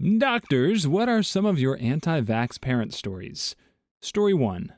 Doctors, what are some of your anti-vax parent stories? Story 1.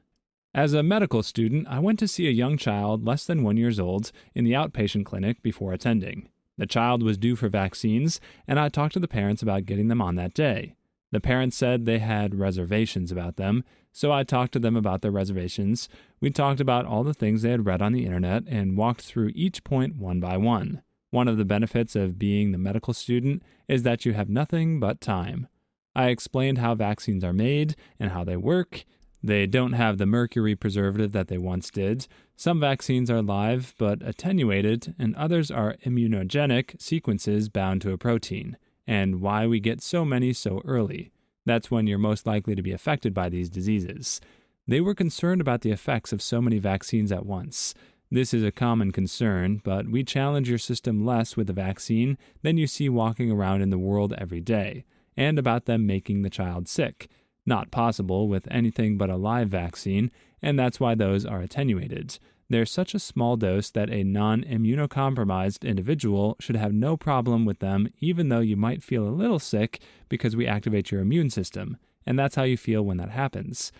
As a medical student, I went to see a young child less than 1 year old in the outpatient clinic before attending. The child was due for vaccines, and I talked to the parents about getting them on that day. The parents said they had reservations about them, so I talked to them about their reservations. We talked about all the things they had read on the internet and walked through each point one by one. One of the benefits of being the medical student is that you have nothing but time. I explained how vaccines are made and how they work. They don't have the mercury preservative that they once did. Some vaccines are live but attenuated, and others are immunogenic sequences bound to a protein, and why we get so many so early. That's when you're most likely to be affected by these diseases. They were concerned about the effects of so many vaccines at once. This is a common concern, but we challenge your system less with a vaccine than you see walking around in the world every day, and about them making the child sick. Not possible with anything but a live vaccine, and that's why those are attenuated. They're such a small dose that a non-immunocompromised individual should have no problem with them, even though you might feel a little sick because we activate your immune system, and that's how you feel when that happens.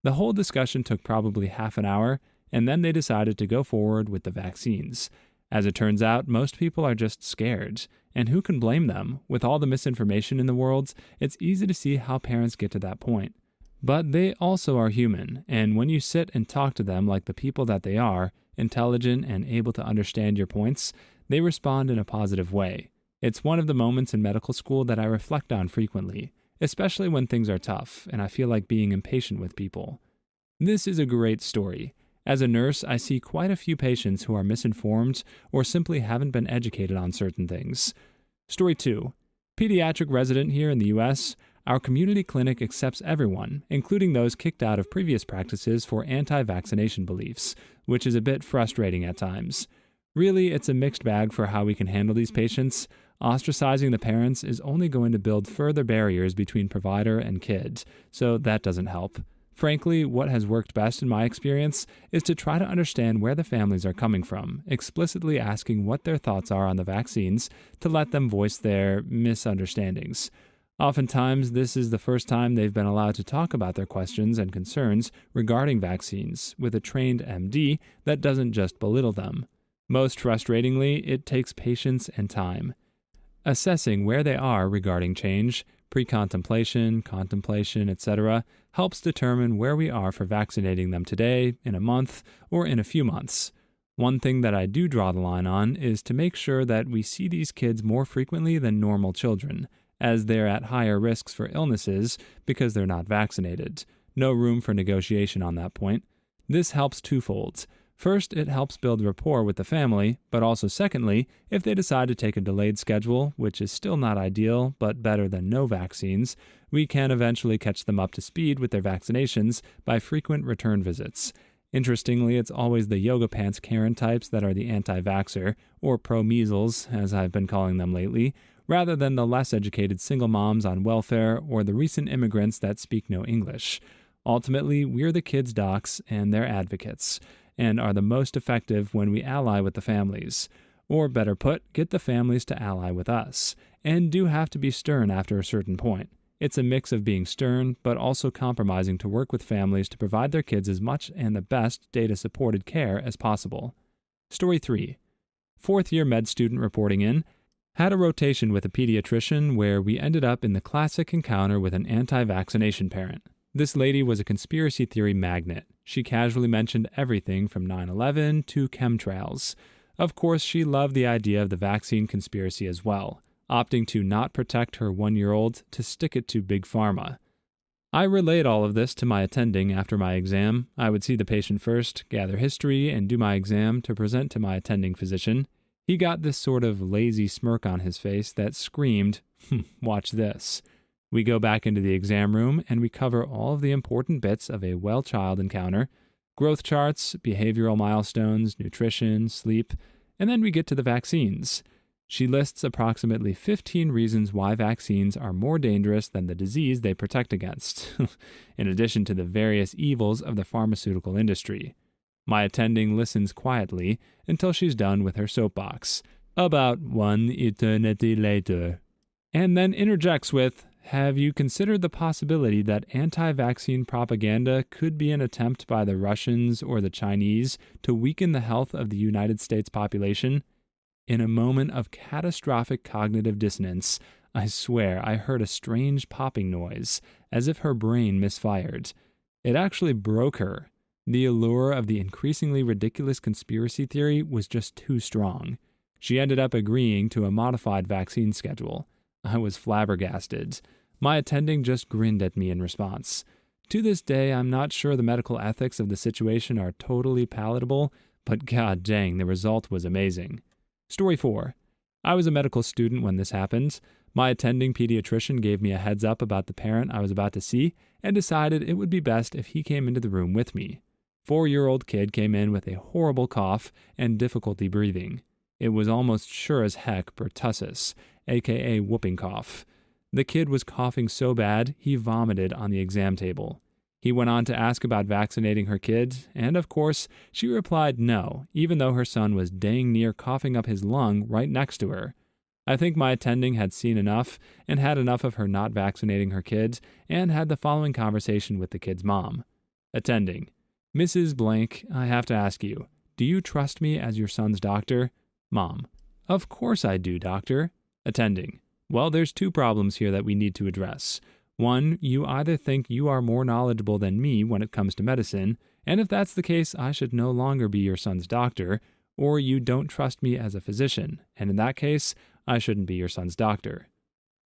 The whole discussion took probably half an hour, and then they decided to go forward with the vaccines. As it turns out, most people are just scared, and who can blame them? With all the misinformation in the world, it's easy to see how parents get to that point. But they also are human, and when you sit and talk to them like the people that they are, intelligent and able to understand your points, they respond in a positive way. It's one of the moments in medical school that I reflect on frequently, especially when things are tough and I feel like being impatient with people. This is a great story. As a nurse, I see quite a few patients who are misinformed or simply haven't been educated on certain things. Story 2. Pediatric resident here in the U.S., our community clinic accepts everyone, including those kicked out of previous practices for anti-vaccination beliefs, which is a bit frustrating at times. Really, it's a mixed bag for how we can handle these patients. Ostracizing the parents is only going to build further barriers between provider and kid, so that doesn't help. Frankly, what has worked best in my experience is to try to understand where the families are coming from, explicitly asking what their thoughts are on the vaccines to let them voice their misunderstandings. Oftentimes, this is the first time they've been allowed to talk about their questions and concerns regarding vaccines with a trained MD that doesn't just belittle them. Most frustratingly, it takes patience and time. Assessing where they are regarding change, pre-contemplation, contemplation, etc., helps determine where we are for vaccinating them today, in a month, or in a few months. One thing that I do draw the line on is to make sure that we see these kids more frequently than normal children, as they're at higher risks for illnesses because they're not vaccinated. No room for negotiation on that point. This helps twofold. First, it helps build rapport with the family, but also secondly, if they decide to take a delayed schedule, which is still not ideal, but better than no vaccines, we can eventually catch them up to speed with their vaccinations by frequent return visits. Interestingly, it's always the yoga pants Karen types that are the anti-vaxxer, or pro-measles, as I've been calling them lately, rather than the less educated single moms on welfare or the recent immigrants that speak no English. Ultimately, we're the kids' docs and their advocates, and are the most effective when we ally with the families. Or better put, get the families to ally with us, and do have to be stern after a certain point. It's a mix of being stern, but also compromising to work with families to provide their kids as much and the best data-supported care as possible. Story 3. Fourth-year med student reporting in. Had a rotation with a pediatrician where we ended up in the classic encounter with an anti-vaccination parent. This lady was a conspiracy theory magnet. She casually mentioned everything from 9/11 to chemtrails. Of course, she loved the idea of the vaccine conspiracy as well, opting to not protect her 1-year-old to stick it to Big Pharma. I relayed all of this to my attending after my exam. I would see the patient first, gather history, and do my exam to present to my attending physician. He got this sort of lazy smirk on his face that screamed, "Watch this." We go back into the exam room and we cover all of the important bits of a well-child encounter, growth charts, behavioral milestones, nutrition, sleep, and then we get to the vaccines. She lists approximately 15 reasons why vaccines are more dangerous than the disease they protect against, in addition to the various evils of the pharmaceutical industry. My attending listens quietly until she's done with her soapbox, about one eternity later, and then interjects with, Have you considered the possibility that anti-vaccine propaganda could be an attempt by the Russians or the Chinese to weaken the health of the United States population? In a moment of catastrophic cognitive dissonance, I swear I heard a strange popping noise, as if her brain misfired. It actually broke her. The allure of the increasingly ridiculous conspiracy theory was just too strong. She ended up agreeing to a modified vaccine schedule. I was flabbergasted. My attending just grinned at me in response. To this day, I'm not sure the medical ethics of the situation are totally palatable, but god dang, the result was amazing. Story 4. I was a medical student when this happened. My attending pediatrician gave me a heads up about the parent I was about to see and decided it would be best if he came into the room with me. 4-year-old kid came in with a horrible cough and difficulty breathing. It was almost sure as heck pertussis, aka whooping cough. The kid was coughing so bad he vomited on the exam table. He went on to ask about vaccinating her kid, and of course, she replied no, even though her son was dang near coughing up his lung right next to her. I think my attending had seen enough and had enough of her not vaccinating her kids and had the following conversation with the kid's mom. Attending: Mrs. Blank, I have to ask you, do you trust me as your son's doctor? Mom: Of course I do, doctor. Attending: Well, there's 2 problems here that we need to address. 1, you either think you are more knowledgeable than me when it comes to medicine, and if that's the case, I should no longer be your son's doctor, or you don't trust me as a physician, and in that case, I shouldn't be your son's doctor.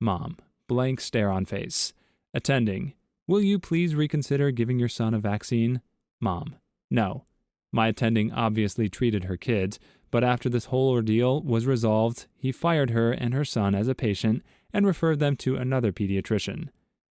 Mom: Blank stare on face. Attending: Will you please reconsider giving your son a vaccine? Mom: No. My attending obviously treated her kid, but after this whole ordeal was resolved, he fired her and her son as a patient and referred them to another pediatrician.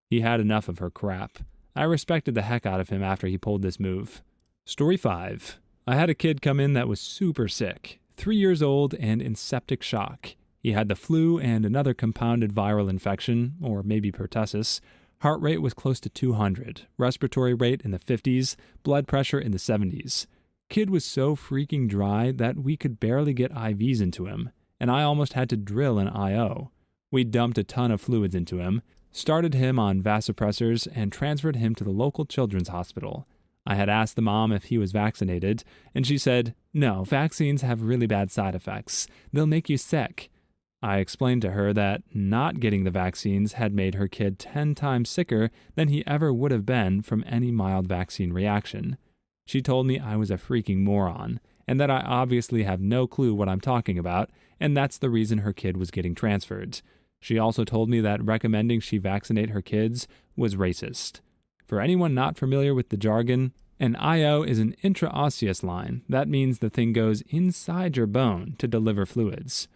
He had enough of her crap. I respected the heck out of him after he pulled this move. Story 5. I had a kid come in that was super sick, 3 years old and in septic shock. He had the flu and another compounded viral infection, or maybe pertussis. Heart rate was close to 200, respiratory rate in the 50s, blood pressure in the 70s. Kid was so freaking dry that we could barely get IVs into him, and I almost had to drill an IO. We dumped a ton of fluids into him, started him on vasopressors, and transferred him to the local children's hospital. I had asked the mom if he was vaccinated, and she said, "No, vaccines have really bad side effects. They'll make you sick." I explained to her that not getting the vaccines had made her kid 10 times sicker than he ever would have been from any mild vaccine reaction. She told me I was a freaking moron, and that I obviously have no clue what I'm talking about, and that's the reason her kid was getting transferred. She also told me that recommending she vaccinate her kids was racist. For anyone not familiar with the jargon, an IO is an intraosseous line. That means the thing goes inside your bone to deliver fluids.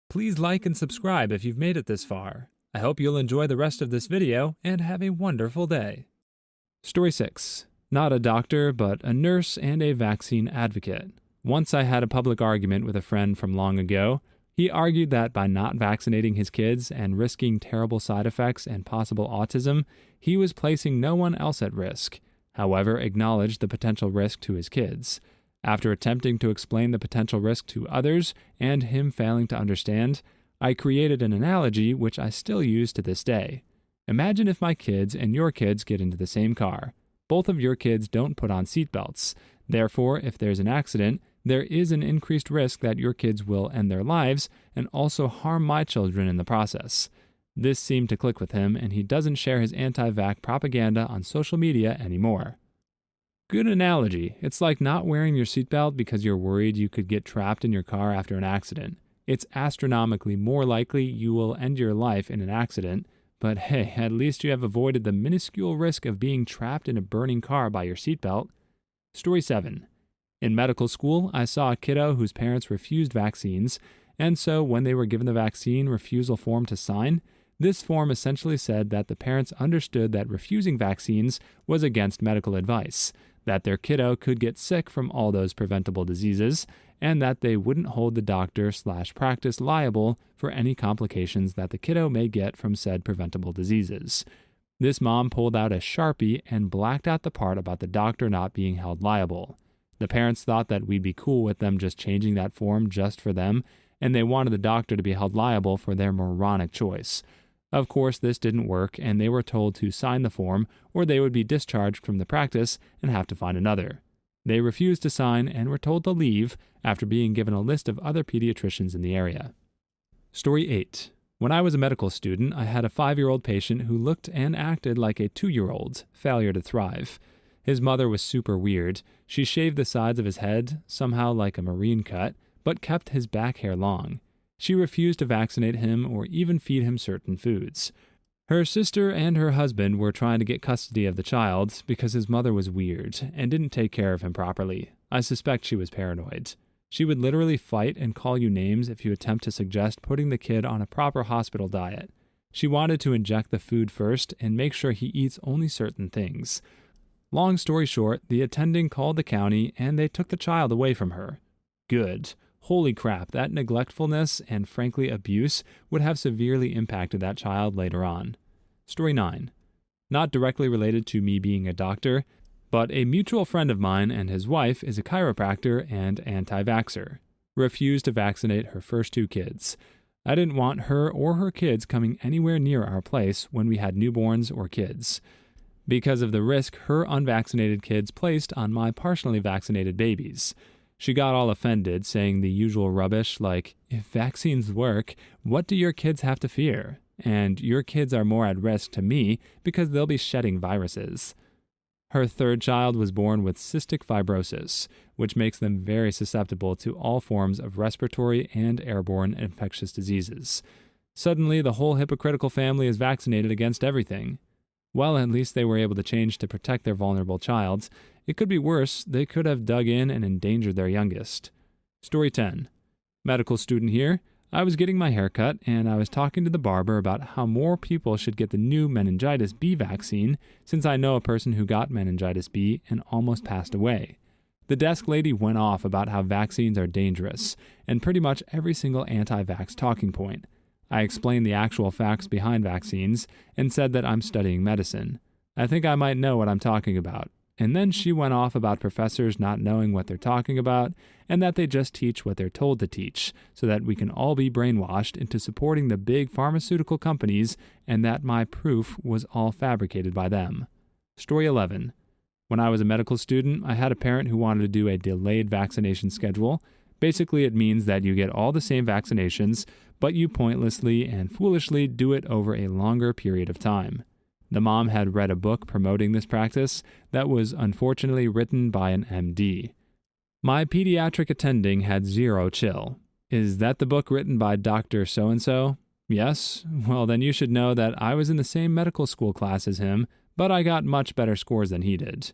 Please like and subscribe if you've made it this far. I hope you'll enjoy the rest of this video and have a wonderful day. Story 6. Not a doctor, but a nurse and a vaccine advocate. Once I had a public argument with a friend from long ago. He argued that by not vaccinating his kids and risking terrible side effects and possible autism, he was placing no one else at risk, however, acknowledged the potential risk to his kids. After attempting to explain the potential risk to others and him failing to understand, I created an analogy which I still use to this day. Imagine if my kids and your kids get into the same car. Both of your kids don't put on seatbelts. Therefore, if there's an accident, there is an increased risk that your kids will end their lives and also harm my children in the process. This seemed to click with him, and he doesn't share his anti-vax propaganda on social media anymore. Good analogy. It's like not wearing your seatbelt because you're worried you could get trapped in your car after an accident. It's astronomically more likely you will end your life in an accident, but hey, at least you have avoided the minuscule risk of being trapped in a burning car by your seatbelt. Story 7. In medical school, I saw a kiddo whose parents refused vaccines, and so when they were given the vaccine refusal form to sign, this form essentially said that the parents understood that refusing vaccines was against medical advice, that their kiddo could get sick from all those preventable diseases, and that they wouldn't hold the doctor/practice liable for any complications that the kiddo may get from said preventable diseases. This mom pulled out a Sharpie and blacked out the part about the doctor not being held liable. The parents thought that we'd be cool with them just changing that form just for them, and they wanted the doctor to be held liable for their moronic choice. Of course, this didn't work, and they were told to sign the form or they would be discharged from the practice and have to find another. They refused to sign and were told to leave after being given a list of other pediatricians in the area. Story 8. When I was a medical student, I had a 5-year-old patient who looked and acted like a 2-year-old, failure to thrive. His mother was super weird. She shaved the sides of his head, somehow like a marine cut, but kept his back hair long. She refused to vaccinate him or even feed him certain foods. Her sister and her husband were trying to get custody of the child because his mother was weird and didn't take care of him properly. I suspect she was paranoid. She would literally fight and call you names if you attempt to suggest putting the kid on a proper hospital diet. She wanted to inject the food first and make sure he eats only certain things. Long story short, the attending called the county and they took the child away from her. Good. Holy crap, that neglectfulness and frankly abuse would have severely impacted that child later on. Story 9. Not directly related to me being a doctor, but a mutual friend of mine and his wife is a chiropractor and anti-vaxxer. Refused to vaccinate her first 2 kids. I didn't want her or her kids coming anywhere near our place when we had newborns or kids, because of the risk her unvaccinated kids placed on my partially vaccinated babies. She got all offended, saying the usual rubbish like, if vaccines work, what do your kids have to fear? And your kids are more at risk to me because they'll be shedding viruses. Her 3rd child was born with cystic fibrosis, which makes them very susceptible to all forms of respiratory and airborne infectious diseases. Suddenly, the whole hypocritical family is vaccinated against everything. Well, at least they were able to change to protect their vulnerable child. It could be worse. They could have dug in and endangered their youngest. Story 10. Medical student here. I was getting my hair cut, and I was talking to the barber about how more people should get the new meningitis B vaccine, since I know a person who got meningitis B and almost passed away. The desk lady went off about how vaccines are dangerous, and pretty much every single anti-vax talking point. I explained the actual facts behind vaccines and said that I'm studying medicine. I think I might know what I'm talking about. And then she went off about professors not knowing what they're talking about and that they just teach what they're told to teach so that we can all be brainwashed into supporting the big pharmaceutical companies and that my proof was all fabricated by them. Story 11. When I was a medical student, I had a parent who wanted to do a delayed vaccination schedule. Basically, it means that you get all the same vaccinations, but you pointlessly and foolishly do it over a longer period of time. The mom had read a book promoting this practice that was unfortunately written by an MD. My pediatric attending had zero chill. Is that the book written by Dr. So-and-so? Yes? Well, then you should know that I was in the same medical school class as him, but I got much better scores than he did.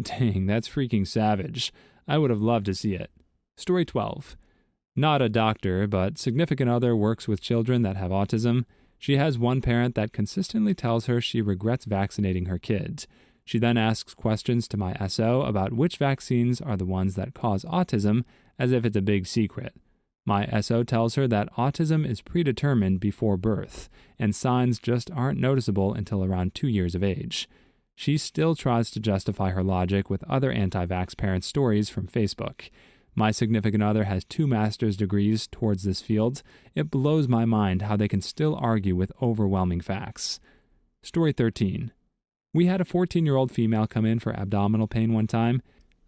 Dang, that's freaking savage. I would have loved to see it. Story 12. Not a doctor, but significant other works with children that have autism. She has one parent that consistently tells her she regrets vaccinating her kids. She then asks questions to my SO about which vaccines are the ones that cause autism, as if it's a big secret. My SO tells her that autism is predetermined before birth, and signs just aren't noticeable until around 2 years of age. She still tries to justify her logic with other anti-vax parent stories from Facebook. My significant other has 2 master's degrees towards this field. It blows my mind how they can still argue with overwhelming facts. Story 13. We had a 14-year-old female come in for abdominal pain one time.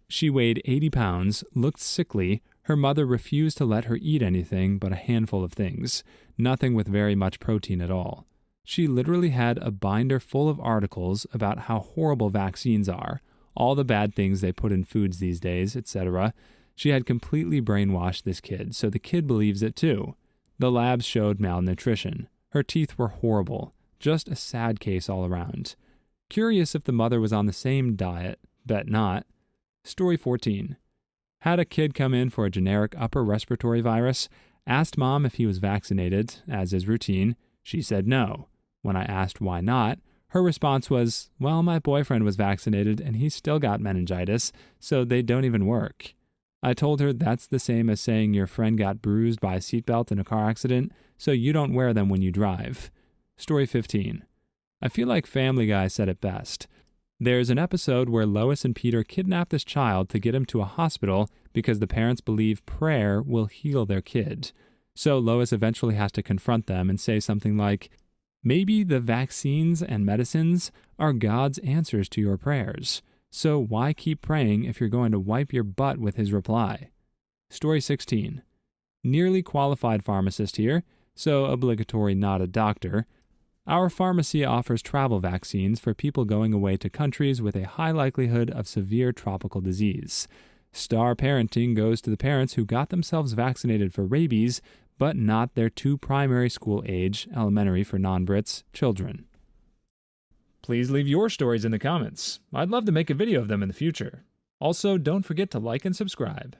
She weighed 80 pounds, looked sickly. Her mother refused to let her eat anything but a handful of things, nothing with very much protein at all. She literally had a binder full of articles about how horrible vaccines are, all the bad things they put in foods these days, etc. She had completely brainwashed this kid, so the kid believes it too. The labs showed malnutrition. Her teeth were horrible. Just a sad case all around. Curious if the mother was on the same diet. Bet not. Story 14. Had a kid come in for a generic upper respiratory virus. Asked mom if he was vaccinated, as is routine. She said no. When I asked why not, her response was, well, my boyfriend was vaccinated and he still got meningitis, so they don't even work. I told her that's the same as saying your friend got bruised by a seatbelt in a car accident, so you don't wear them when you drive. Story 15. I feel like Family Guy said it best. There's an episode where Lois and Peter kidnap this child to get him to a hospital because the parents believe prayer will heal their kid. So Lois eventually has to confront them and say something like, Maybe the vaccines and medicines are God's answers to your prayers. So why keep praying if you're going to wipe your butt with his reply? Story 16. Nearly qualified pharmacist here, so obligatory not a doctor. Our pharmacy offers travel vaccines for people going away to countries with a high likelihood of severe tropical disease. Star parenting goes to the parents who got themselves vaccinated for rabies, but not their 2 primary school age, elementary for non-Brits, children. Please leave your stories in the comments. I'd love to make a video of them in the future. Also, don't forget to like and subscribe.